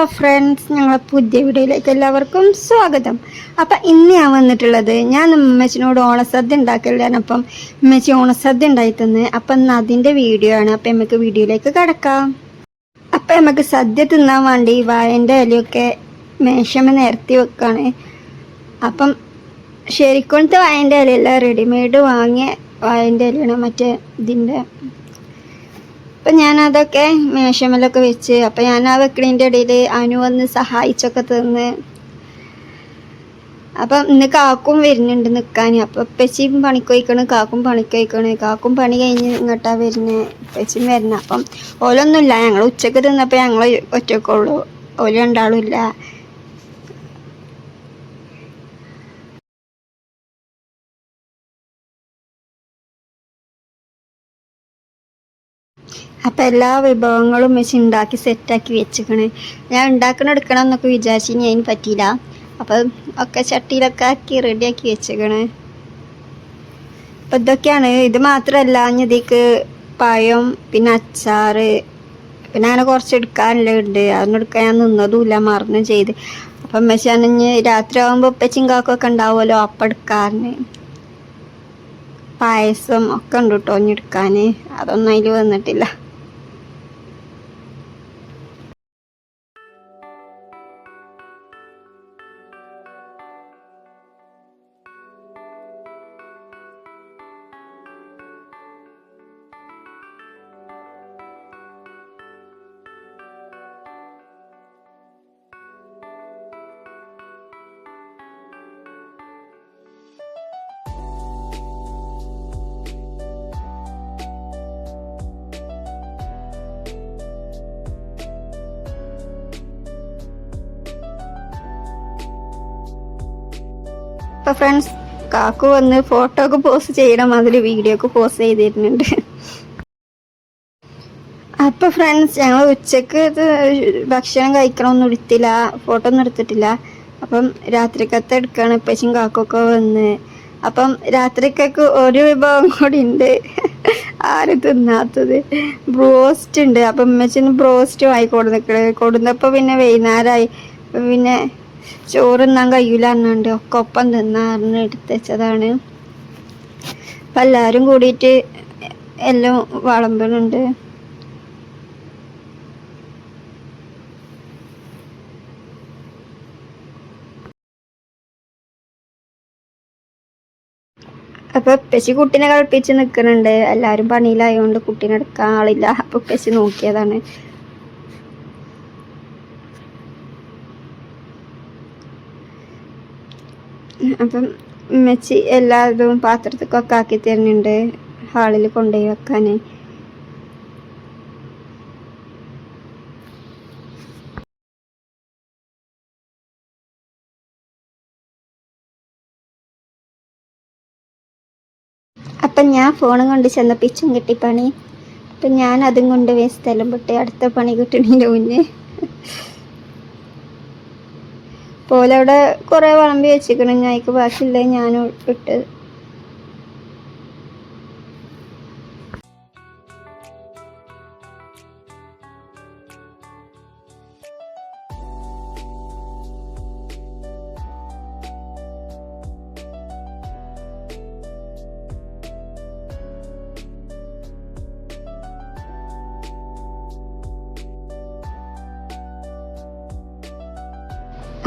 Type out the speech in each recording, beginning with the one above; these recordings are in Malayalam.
ഹലോ ഫ്രണ്ട്സ്, ഞങ്ങളെ പുതിയ വീഡിയോയിലേക്ക് എല്ലാവർക്കും സ്വാഗതം. അപ്പം ഇന്ന് ഞാൻ വന്നിട്ടുള്ളത്, ഞാൻ ഉമ്മച്ചിനോട് ഓണസദ്യ ഉണ്ടാക്കലാണ്. അപ്പം ഉമ്മച്ചി ഓണസദ്യ ഉണ്ടായി തന്നെ. അപ്പം ഇന്ന് അതിൻ്റെ വീഡിയോ ആണ്. അപ്പം നമുക്ക് വീഡിയോയിലേക്ക് കിടക്കാം. അപ്പം നമുക്ക് സദ്യ തിന്നാൻ വേണ്ടി വാഴൻ്റെ ഇലയൊക്കെ മേശമ നിരത്തി വെക്കാണ്. അപ്പം ശരിക്കൊണ്ടത്തെ വാഴൻ്റെ ഇലയല്ല, റെഡിമെയ്ഡ് വാങ്ങിയ വാഴൻ്റെ ഇലയാണ്. മറ്റേ ഇതിൻ്റെ അപ്പം ഞാനതൊക്കെ മേശമേലൊക്കെ വെച്ച്, അപ്പം ഞാൻ ആ വെക്കണതിൻ്റെ ഇടയിൽ അനു വന്ന് സഹായിച്ചൊക്കെ തന്ന്. അപ്പം ഇന്ന് കാക്കും വരുന്നുണ്ട് നിൽക്കാൻ. അപ്പം ഉപ്പച്ചിയും പണിക്കൊയ്ക്കണ്, കാക്കും പണിക്കൊയ്ക്കണ്. കാക്കും പണി കഴിഞ്ഞ് ഇങ്ങോട്ടാ വരുന്നത്, ഉപ്പച്ചിയും വരുന്നത്. അപ്പം ഓലൊന്നുമില്ല, ഞങ്ങൾ ഉച്ചക്ക് തിന്നപ്പോൾ ഞങ്ങൾ ഒറ്റക്കുള്ളൂ, ഓല് രണ്ടാളും ഇല്ല. അപ്പം എല്ലാ വിഭവങ്ങളും വെച്ച് ഉണ്ടാക്കി സെറ്റാക്കി വെച്ചിക്കണേ. ഞാൻ എടുക്കണം എന്നൊക്കെ വിചാരിച്ചു, ഇനി അതിന് പറ്റിയില്ല. അപ്പം ഒക്കെ ചട്ടിയിലൊക്കെ ആക്കി റെഡിയാക്കി വെച്ചിക്കണേ. അപ്പം ഇതൊക്കെയാണ്. ഇത് മാത്രമല്ല, ഇതിക്ക് പഴം, പിന്നെ അച്ചാറ്, പിന്നെ അങ്ങനെ കുറച്ച് എടുക്കാനെല്ലാം ഉണ്ട്. അതൊന്നും എടുക്കാൻ ഞാൻ നിന്നതുമില്ല, മറന്നു ചെയ്ത്. അപ്പം ഉമ്മച്ചാണെങ്കിൽ രാത്രി ആകുമ്പോൾ ഉപ്പച്ചും കാക്കൊക്കെ ഉണ്ടാവുമല്ലോ, അപ്പം എടുക്കാറിന് പായസം ഒക്കെ ഉണ്ട് കേട്ടോ ഇനി എടുക്കാൻ. അതൊന്നും അതിൽ വന്നിട്ടില്ല. അപ്പം ഫ്രണ്ട്സ്, കാക്കു വന്ന് ഫോട്ടോ ഒക്കെ പോസ്റ്റ് ചെയ്യണം, അതിൽ വീഡിയോ ഒക്കെ പോസ്റ്റ് ചെയ്തിരുന്നുണ്ട്. അപ്പം ഫ്രണ്ട്സ്, ഞങ്ങൾ ഉച്ചക്ക് ഭക്ഷണം കഴിക്കണമൊന്നും എടുത്തില്ല, ഫോട്ടോ ഒന്നും എടുത്തിട്ടില്ല. അപ്പം രാത്രിക്കത്തെ എടുക്കുകയാണ്. ഇപ്പച്ചും കാക്കൊക്കെ വന്ന്. അപ്പം രാത്രിക്കൊക്കെ ഒരു വിഭവം കൂടി ഉണ്ട്, ആരും തിന്നാത്തത്. ബ്രോസ്റ്റ് ഉണ്ട്. അപ്പം ഉമ്മച്ചിന് ബ്രോസ്റ്റ് വാങ്ങി കൊടുന്നപ്പോൾ പിന്നെ വൈകുന്നേരമായി. പിന്നെ ചോറ് തിന്നാൻ കഴിയൂല എന്നുണ്ട്, ഒക്കെ ഒപ്പം തിന്നാറിന് എടുത്ത് വെച്ചതാണ്. അപ്പം എല്ലാവരും കൂടിയിട്ട് എല്ലാം വിളമ്പുന്നുണ്ട്. അപ്പം ഉപ്പച്ചി കുട്ടീനെ കളിപ്പിച്ച് നിൽക്കുന്നുണ്ട്. എല്ലാവരും പണിയിലായതുകൊണ്ട് കുട്ടീനെ എടുക്കാൻ ആളില്ല. അപ്പം ഉപ്പച്ചി നോക്കിയതാണ്. അപ്പം ഉമ്മച്ചി എല്ലാതും പാത്രത്തിലൊക്കെ ആക്കി തരുന്നുണ്ട്, ഹാളിൽ കൊണ്ടുപോയി വെക്കാൻ. അപ്പം ഞാൻ ഫോണും കൊണ്ട് ചെന്ന പിച്ചും കിട്ടി പണി. അപ്പം ഞാൻ അതും കൊണ്ട് സ്ഥലം വിട്ട് അടുത്ത പണി കിട്ടണതിൻ്റെ മുന്നേ പോലെ അവിടെ കുറേ വിളമ്പി വെച്ചിക്കണം. ഞായ്ക്ക് ബാക്കിയില്ല, ഞാനും ഇട്ട്.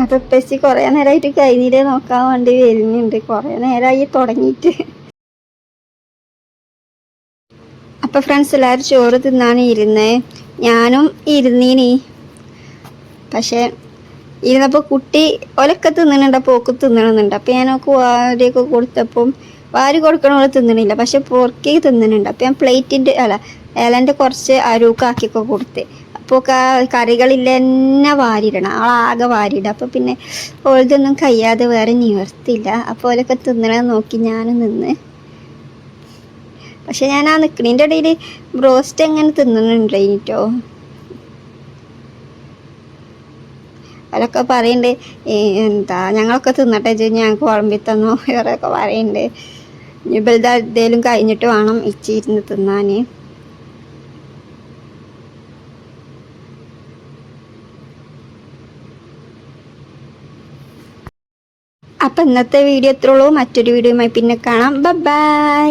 അപ്പം ഉപ്പച്ചി കുറേ നേരമായിട്ട് കൈനീരെ നോക്കാൻ വേണ്ടി വരുന്നുണ്ട്, കുറേ നേരമായി തുടങ്ങിയിട്ട്. അപ്പം ഫ്രണ്ട്സ്, എല്ലാവരും ചോറ് തിന്നാണ് ഇരുന്നേ. ഞാനും ഇരുന്നീനി. പക്ഷേ ഇരുന്നപ്പോൾ കുട്ടി ഒലക്കെ തിന്നണുണ്ട്, പോക്ക് തിന്നണമെന്നുണ്ട്. അപ്പം ഞാനൊക്കെ വാരിയൊക്കെ കൊടുത്തപ്പം വാരി കൊടുക്കണോളെ തിന്നണില്ല, പക്ഷെ പൊറുക്കി തിന്നണുണ്ട്. അപ്പം ഞാൻ പ്ലേറ്റിൻ്റെ ഇലൻ്റെ കുറച്ച് അരൂക്കാക്കിയൊക്കെ കൊടുത്ത്. അപ്പോൾ കറികളില്ല തന്നെ വാരിയിടണം, ആളാകെ വാരിയിടുക. അപ്പോൾ പിന്നെ ഓൾതൊന്നും കഴിയാതെ വേറെ നിവർത്തില്ല. അപ്പോൾ ഓലൊക്കെ തിന്നണത് നോക്കി ഞാനും നിന്ന്. പക്ഷെ ഞാൻ ആ നിൽക്കണതിൻ്റെ ഇടയിൽ ബ്രോസ്റ്റ് എങ്ങനെ തിന്നുന്നുണ്ട് കഴിഞ്ഞിട്ടോ. അവരൊക്കെ പറയുന്നുണ്ട്, എന്താ ഞങ്ങളൊക്കെ തിന്നട്ടെ ഞങ്ങൾക്ക് വിളമ്പി തന്നോ ഇവരൊക്കെ പറയുന്നുണ്ട്. ഇവളുടെ എന്തേലും കഴിഞ്ഞിട്ട് വേണം ഇച്ചിരുന്ന് തിന്നാൻ. അപ്പം ഇന്നത്തെ വീഡിയോ എത്രയുള്ളൂ. മറ്റൊരു വീഡിയോയുമായി പിന്നെ കാണാം. ബൈ.